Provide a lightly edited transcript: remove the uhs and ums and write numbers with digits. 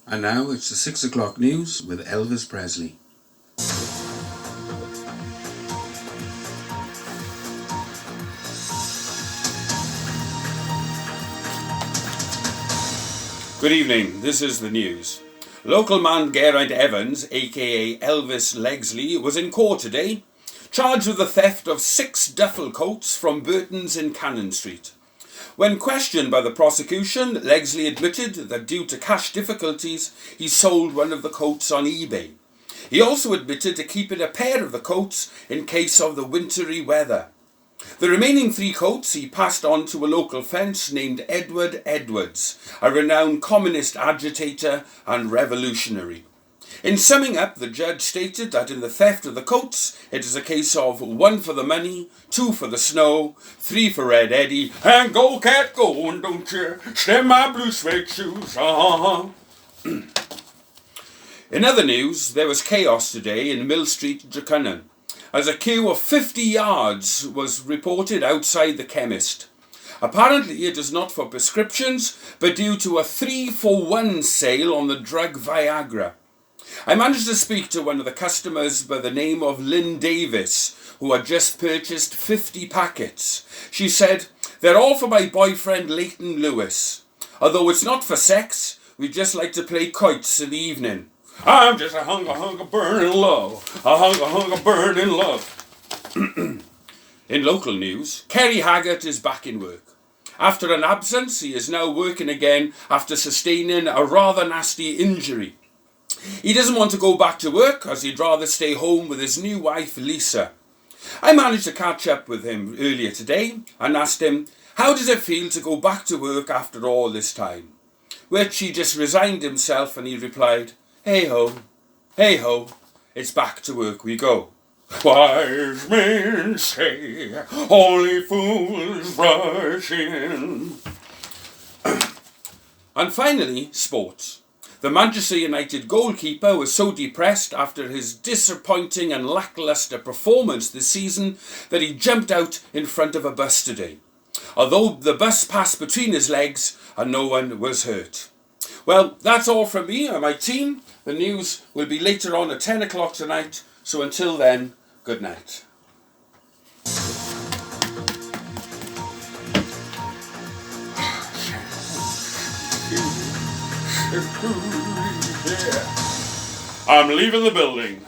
And now it's the 6 o'clock news with Elvis Presley. Good evening, this is the news. Local man Geraint Evans, aka Elvis Legsley, was in court today, charged with the theft of 6 duffel coats from Burton's in Cannon Street. When questioned by the prosecution, Legsley admitted that due to cash difficulties, he sold one of the coats on eBay. He also admitted to keeping a pair of the coats in case of the wintry weather. The remaining 3 coats he passed on to a local fence named Edward Edwards, a renowned communist agitator and revolutionary. In summing up, the judge stated that in the theft of the coats, it is a case of 1 for the money, 2 for the snow, 3 for Red Eddie, and go cat go, and don't you step my blue suede shoes. In other news, there was chaos today in Mill Street, Druckennon, as a queue of 50 yards was reported outside the chemist. Apparently it is not for prescriptions, but due to a 3-for-1 sale on the drug Viagra. I managed to speak to one of the customers by the name of Lynn Davis, who had just purchased 50 packets. She said, "They're all for my boyfriend Leighton Lewis. Although it's not for sex, we just like to play kites in the evening. I'm just a hunger burning love. A hunger burning love." In local news, Kerry Haggart is back in work. After an absence, he is now working again after sustaining a rather nasty injury. He doesn't want to go back to work as he'd rather stay home with his new wife Lisa. I managed to catch up with him earlier today and asked him, how does it feel to go back to work after all this time? Which he just resigned himself and he replied, hey ho, it's back to work we go. Wise men say only fools rush in. And finally, sports. The Manchester United goalkeeper was so depressed after his disappointing and lacklustre performance this season that he jumped out in front of a bus today. Although the bus passed between his legs and no one was hurt. Well, that's all from me and my team. The news will be later on at 10 o'clock tonight, so until then, good night. I'm leaving the building.